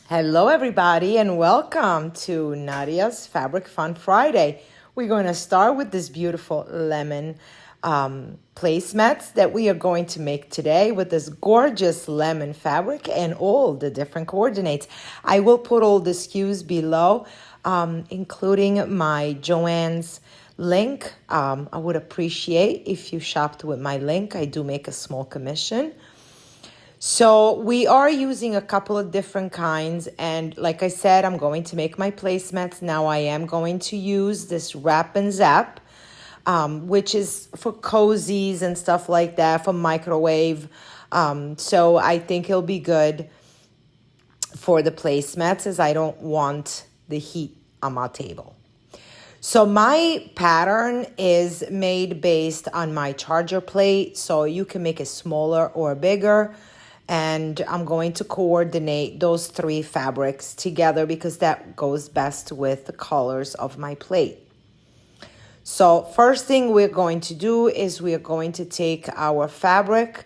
Hello, everybody, and welcome to Nadia's Fabric Fun Friday. We're going to start with this beautiful lemon placemats that we are going to make today with this gorgeous lemon fabric and all the different coordinates. I will put all the SKUs below, including my Joann's link. I would appreciate if you shopped with my link. I do make a small commission. So we are using a couple of different kinds, and like I said, I'm going to make my placemats. Now I am going to use this Wrap and Zap, which is for cozies and stuff like that, for microwave. So I think it'll be good for the placemats as I don't want the heat on my table. So my pattern is made based on my charger plate, so you can make it smaller or bigger. And I'm going to coordinate those three fabrics together because that goes best with the colors of my plate. So first thing we're going to do is we're going to take our fabric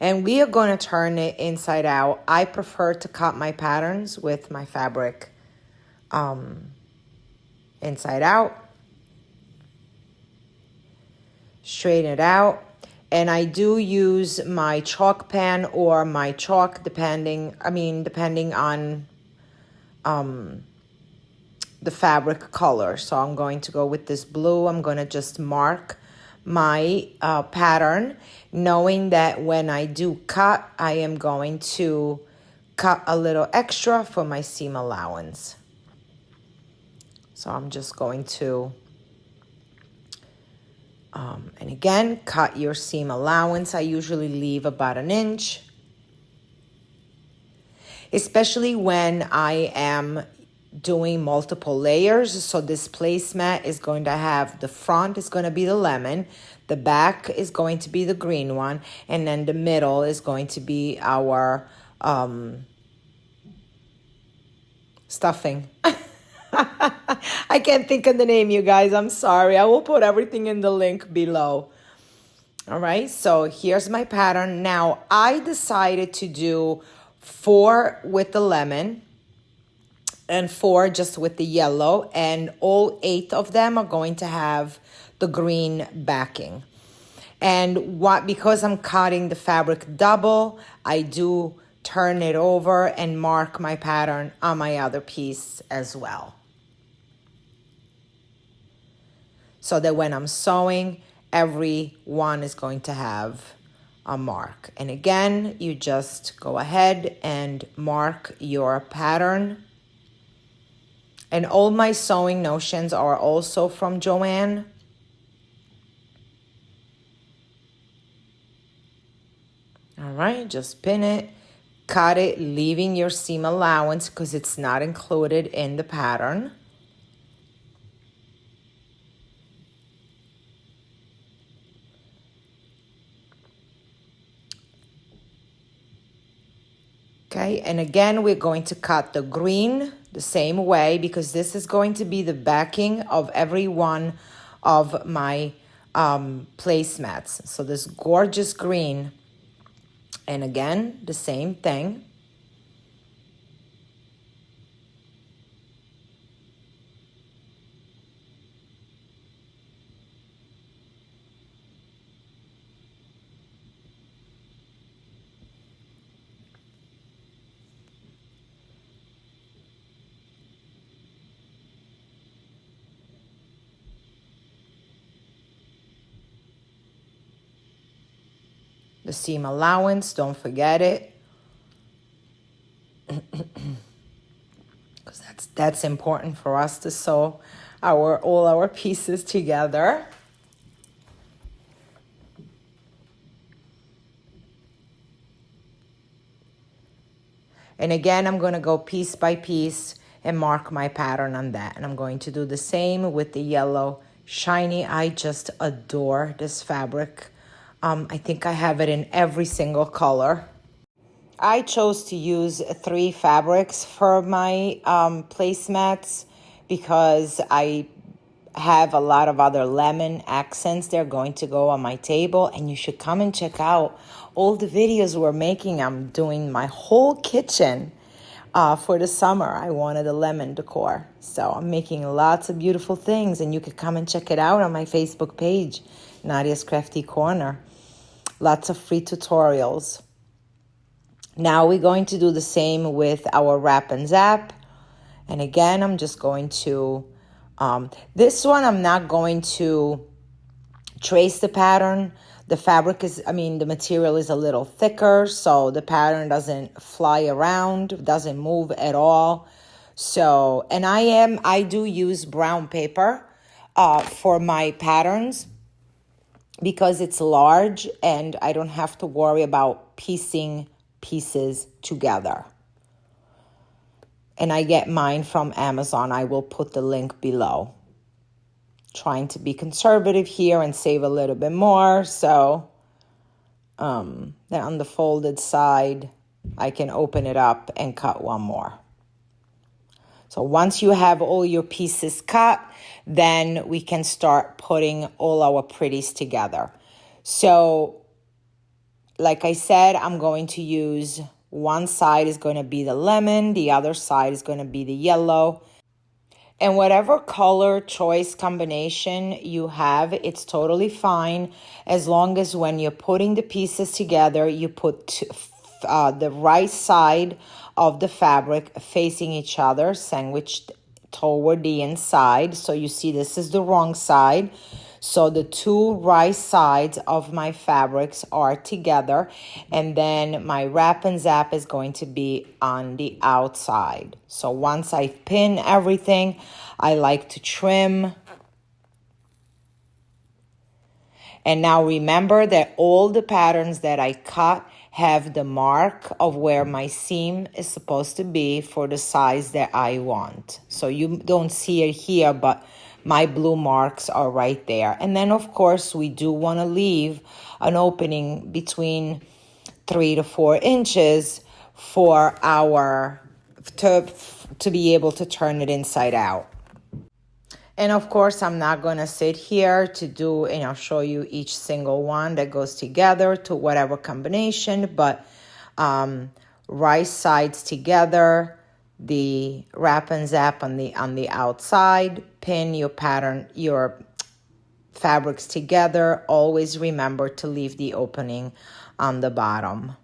and we are going to turn it inside out. I prefer to cut my patterns with my fabric inside out. Straighten it out. And I do use my chalk pen or my chalk depending on the fabric color. So I'm going to go with this blue. I'm going to just mark my pattern, knowing that when I do cut, I am going to cut a little extra for my seam allowance. So I'm just going to and again, cut your seam allowance. I usually leave about 1 inch, especially when I am doing multiple layers. So this placemat is going to have the front is going to be the lemon, the back is going to be the green one, and then the middle is going to be our stuffing. I can't think of the name, you guys. I'm sorry. I will put everything in the link below. All right. So here's my pattern. Now, I decided to do 4 with the lemon and 4 just with the yellow. And all 8 of them are going to have the green backing. And because I'm cutting the fabric double, I do turn it over and mark my pattern on my other piece as well. So that when I'm sewing, every one is going to have a mark. And again, you just go ahead and mark your pattern. And all my sewing notions are also from Joann. All right, just pin it, cut it, leaving your seam allowance because it's not included in the pattern. Okay, and again, we're going to cut the green the same way because this is going to be the backing of every one of my placemats. So this gorgeous green, and again, the same thing. The seam allowance, don't forget it. Because that's important for us to sew all our pieces together. And again, I'm going to go piece by piece and mark my pattern on that. And I'm going to do the same with the yellow shiny. I just adore this fabric. I think I have it in every single color. I chose to use 3 fabrics for my placemats because I have a lot of other lemon accents. They're going to go on my table, and you should come and check out all the videos we're making. I'm doing my whole kitchen for the summer. I wanted a lemon decor, so I'm making lots of beautiful things, and you could come and check it out on my Facebook page, Nadia's Crafty Corner. Lots of free tutorials. Now we're going to do the same with our wrap and zap. And again, I'm just going to, this one I'm not going to trace the pattern. The fabric is, the material is a little thicker, so the pattern doesn't fly around, doesn't move at all. So, and I do use brown paper for my patterns because it's large and I don't have to worry about piecing pieces together. And I get mine from Amazon. I will put the link below. Trying to be conservative here and save a little bit more. So then on the folded side, I can open it up and cut one more. So once you have all your pieces cut, then we can start putting all our pretties together. So like I said, I'm going to use one side is going to be the lemon, the other side is going to be the yellow. And whatever color choice combination you have, it's totally fine as long as when you're putting the pieces together, you put the right side of the fabric facing each other, sandwiched toward the inside. So you see this is the wrong side. So the two right sides of my fabrics are together, and then my wrap and zap is going to be on the outside. So once I pin everything, I like to trim. And now remember that all the patterns that I cut have the mark of where my seam is supposed to be for the size that I want. So you don't see it here, but my blue marks are right there. And then, of course, we do want to leave an opening between 3 to 4 inches for our, to be able to turn it inside out. And of course, I'm not going to sit here to do, and I'll show you each single one that goes together to whatever combination, but right sides together, the wrap and zap on the outside, pin your pattern, your fabrics together. Always remember to leave the opening on the bottom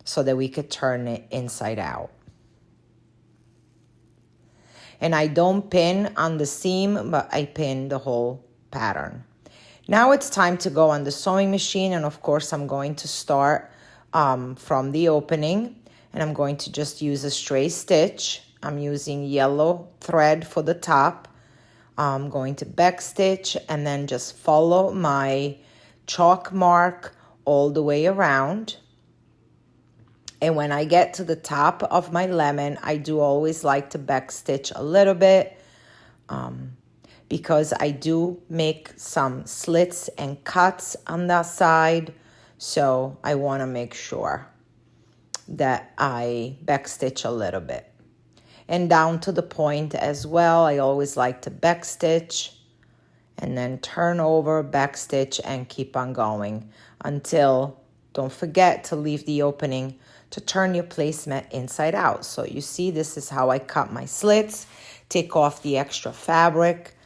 so that we could turn it inside out. And I don't pin on the seam, but I pin the whole pattern. Now it's time to go on the sewing machine, and of course I'm going to start from the opening, and I'm going to just use a straight stitch. I'm using yellow thread for the top. I'm going to back stitch and then just follow my chalk mark all the way around. And when I get to the top of my lemon, I do always like to back stitch a little bit because I do make some slits and cuts on that side. So I want to make sure that I back stitch a little bit. And down to the point as well, I always like to back stitch and then turn over, back stitch, and keep on going until, don't forget to leave the opening to turn your placemat inside out. So you see, this is how I cut my slits, take off the extra fabric.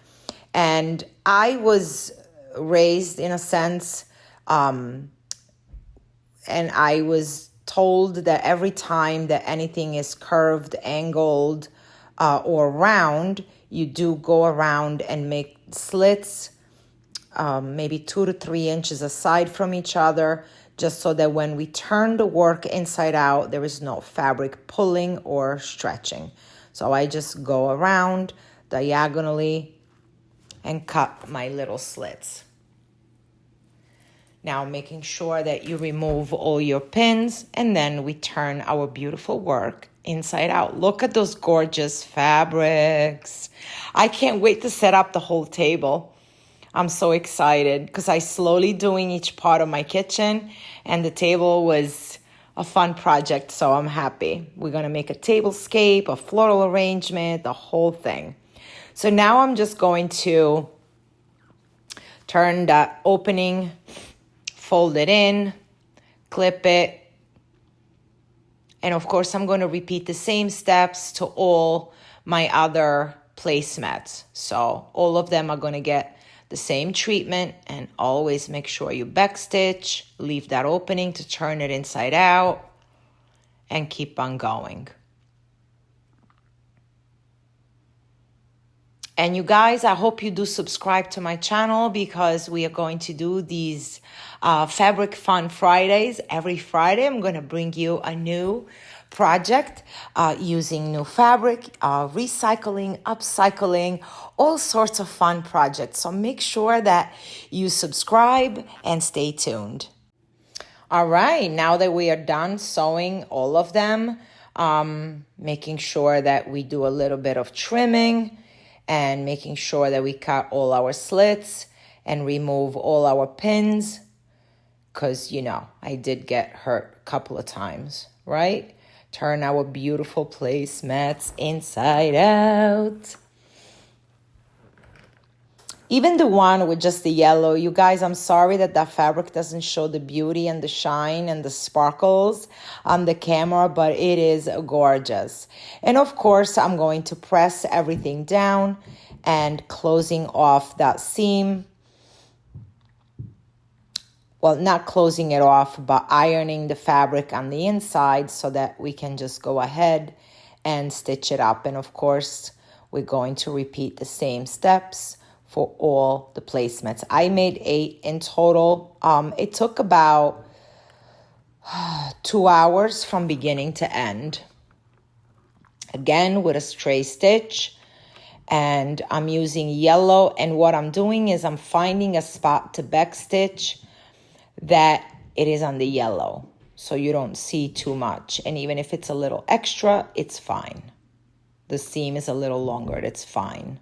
And I was raised in a sense, and I was told that every time that anything is curved, angled, or round, you do go around and make slits, maybe 2 to 3 inches aside from each other, just so that when we turn the work inside out, there is no fabric pulling or stretching. So I just go around diagonally and cut my little slits. Now making sure that you remove all your pins, and then we turn our beautiful work inside out. Look at those gorgeous fabrics. I can't wait to set up the whole table. I'm so excited because I slowly doing each part of my kitchen, and the table was a fun project, so I'm happy. We're going to make a tablescape, a floral arrangement, the whole thing. So now I'm just going to Turn that opening, fold it in, clip it. And of course, I'm going to repeat the same steps to all my other placemats. So all of them are going to get the same treatment, and always make sure you backstitch, leave that opening to turn it inside out, and keep on going. And you guys, I hope you do subscribe to my channel, because we are going to do these Fabric Fun Fridays. Every Friday, I'm going to bring you a new project using new fabric, recycling, upcycling, all sorts of fun projects. So make sure that you subscribe and stay tuned. All right, now that we are done sewing all of them, making sure that we do a little bit of trimming and making sure that we cut all our slits and remove all our pins, because, you know, I did get hurt a couple of times, right? Turn our beautiful placemats inside out. Even the one with just the yellow, you guys, I'm sorry that that fabric doesn't show the beauty and the shine and the sparkles on the camera, but it is gorgeous. And of course, I'm going to press everything down and closing off that seam. Well, not closing it off, but ironing the fabric on the inside so that we can just go ahead and stitch it up. And of course, we're going to repeat the same steps for all the placemats. I made 8 in total. It took about 2 hours from beginning to end. Again, with a straight stitch. And I'm using yellow. And what I'm doing is I'm finding a spot to backstitch that it is on the yellow, so you don't see too much. And even if it's a little extra, it's fine. The seam is a little longer, it's fine.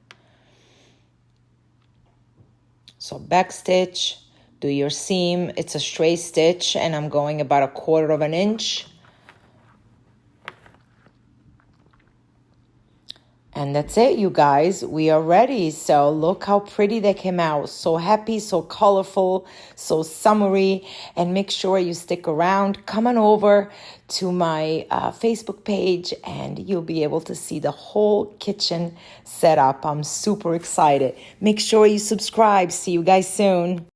So backstitch, do your seam. It's a straight stitch, and I'm going about 1/4 of an inch. And that's it, you guys. We are ready. So look how pretty they came out. So happy, so colorful, so summery. And make sure you stick around. Come on over to my Facebook page, and you'll be able to see the whole kitchen set up. I'm super excited. Make sure you subscribe. See you guys soon.